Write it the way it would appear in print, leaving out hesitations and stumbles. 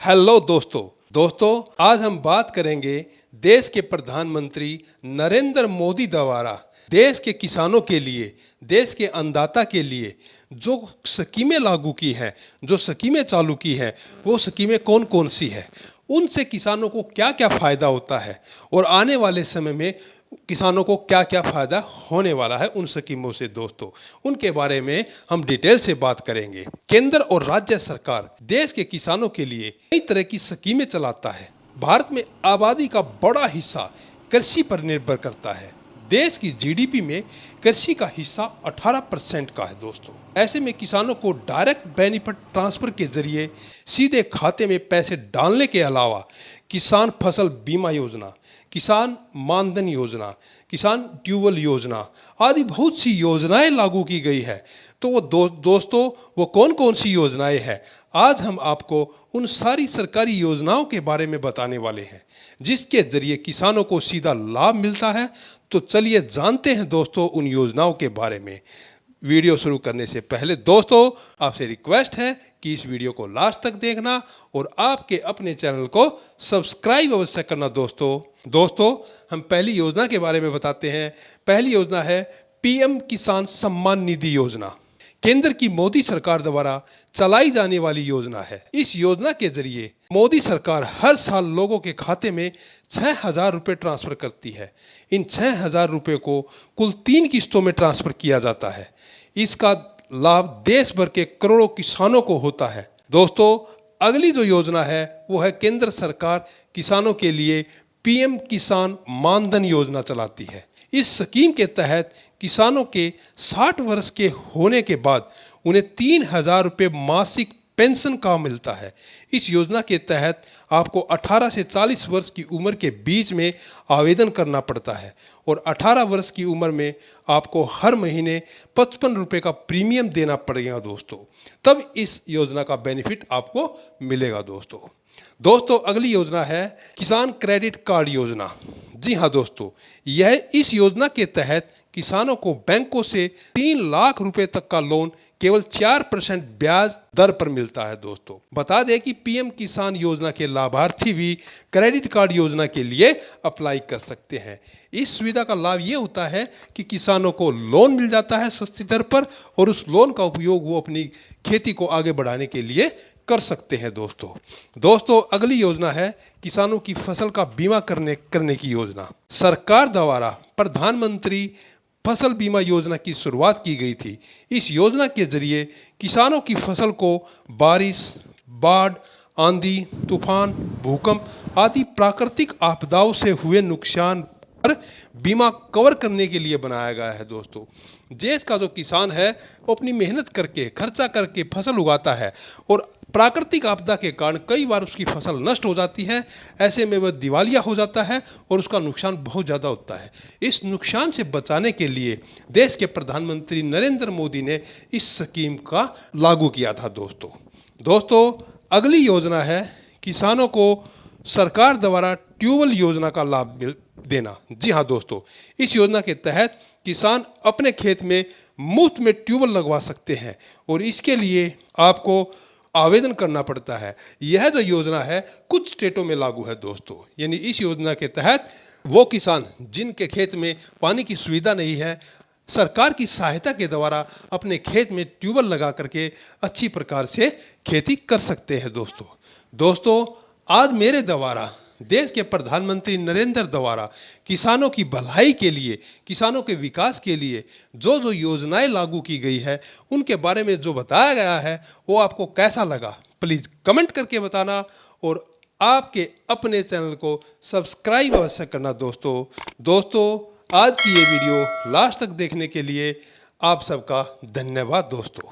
Hello दोस्तों आज हम बात करेंगे देश के प्रधानमंत्री नरेंद्र मोदी द्वारा देश के किसानों के लिए, देश के अन्नदाता के लिए जो स्कीमें लागू की हैं, जो स्कीमें चालू की हैं, वो स्कीमें कौन कौन सी है, उनसे किसानों को क्या क्या फायदा होता है और आने वाले समय में किसानों को क्या क्या फायदा होने वाला है उन स्कीमों से। दोस्तों, उनके बारे में हम डिटेल से बात करेंगे। केंद्र और राज्य सरकार देश के किसानों के लिए कई तरह की स्कीमें चलाता है। भारत में आबादी का बड़ा हिस्सा कृषि पर निर्भर करता है। देश की जीडीपी में कृषि का हिस्सा 18% का है। दोस्तों, ऐसे में किसानों को डायरेक्ट बेनिफिट ट्रांसफर के जरिए सीधे खाते में पैसे डालने के अलावा किसान फसल बीमा योजना, किसान मानधन योजना, किसान ट्यूबवेल योजना आदि बहुत सी योजनाएं लागू की गई है। तो वो दोस्तों, वो कौन कौन सी योजनाएं हैं, आज हम आपको उन सारी सरकारी योजनाओं के बारे में बताने वाले हैं जिसके जरिए किसानों को सीधा लाभ मिलता है। तो चलिए जानते हैं दोस्तों उन योजनाओं के बारे में। वीडियो शुरू करने से पहले दोस्तों, आपसे रिक्वेस्ट है कि इस वीडियो को लास्ट तक देखना और आपके अपने चैनल को सब्सक्राइब अवश्य करना। दोस्तों, हम पहली योजना के बारे में बताते हैं। पहली योजना है पीएम किसान सम्मान निधि योजना। केंद्र की मोदी सरकार द्वारा चलाई जाने वाली योजना है। इस योजना के जरिए मोदी सरकार हर साल लोगों के खाते में 6,000 रुपये ट्रांसफर करती है। इन 6,000 रुपये को कुल 3 किस्तों में ट्रांसफर किया जाता है। इसका लाभ देश भर के करोड़ों किसानों को होता है। दोस्तों, अगली जो योजना है वो है केंद्र सरकार किसानों के लिए पीएम किसान मानधन योजना चलाती है। इस स्कीम के तहत किसानों के 60 वर्ष के होने के बाद उन्हें 3,000 रुपये मासिक पेंशन का मिलता है। इस योजना के तहत आपको 18 से 40 वर्ष की उम्र के बीच में आवेदन करना पड़ता है और 18 वर्ष की उम्र में आपको हर महीने 55 रुपये का प्रीमियम देना पड़ेगा। दोस्तों, तब इस योजना का बेनिफिट आपको मिलेगा। दोस्तों, अगली योजना है किसान क्रेडिट कार्ड योजना। जी हाँ दोस्तों, यह इस योजना के तहत किसानों को बैंकों से 3 लाख रुपए तक का लोन केवल 4% ब्याज दर पर मिलता है। दोस्तों, बता दें कि पीएम किसान योजना के लाभार्थी भी क्रेडिट कार्ड योजना के लिए अप्लाई कर सकते हैं। इस सुविधा का लाभ ये होता है कि किसानों को लोन मिल जाता है सस्ती दर पर और उस लोन का उपयोग वो अपनी खेती को आगे बढ़ाने के लिए कर सकते हैं। दोस्तों, अगली योजना है किसानों की फसल का बीमा करने की योजना। सरकार द्वारा प्रधानमंत्री फसल बीमा योजना की शुरुआत की गई थी। इस योजना के जरिए किसानों की फसल को बारिश, बाढ़, आंधी, तूफान, भूकंप आदि प्राकृतिक आपदाओं से हुए नुकसान पर बीमा कवर करने के लिए बनाया गया है। दोस्तों, देश का जो किसान है वो अपनी मेहनत करके, खर्चा करके फसल उगाता है और प्राकृतिक आपदा के कारण कई बार उसकी फसल नष्ट हो जाती है। ऐसे में वह दिवालिया हो जाता है और उसका नुकसान बहुत ज़्यादा होता है। इस नुकसान से बचाने के लिए देश के प्रधानमंत्री नरेंद्र मोदी ने इस स्कीम का लागू किया था। दोस्तों, अगली योजना है किसानों को सरकार द्वारा ट्यूबवेल योजना का लाभ देना। जी हाँ दोस्तों, इस योजना के तहत किसान अपने खेत में मुफ्त में ट्यूबवेल लगवा सकते हैं और इसके लिए आपको आवेदन करना पड़ता है। यह जो योजना है कुछ स्टेटों में लागू है। दोस्तों, यानी इस योजना के तहत वो किसान जिनके खेत में पानी की सुविधा नहीं है, सरकार की सहायता के द्वारा अपने खेत में ट्यूबवेल लगा करके अच्छी प्रकार से खेती कर सकते हैं। दोस्तों, आज मेरे द्वारा देश के प्रधानमंत्री नरेंद्र द्वारा किसानों की भलाई के लिए, किसानों के विकास के लिए जो जो योजनाएं लागू की गई है उनके बारे में जो बताया गया है वो आपको कैसा लगा, प्लीज कमेंट करके बताना और आपके अपने चैनल को सब्सक्राइब अवश्य करना। दोस्तों, आज की ये वीडियो लास्ट तक देखने के लिए आप सबका धन्यवाद। दोस्तों।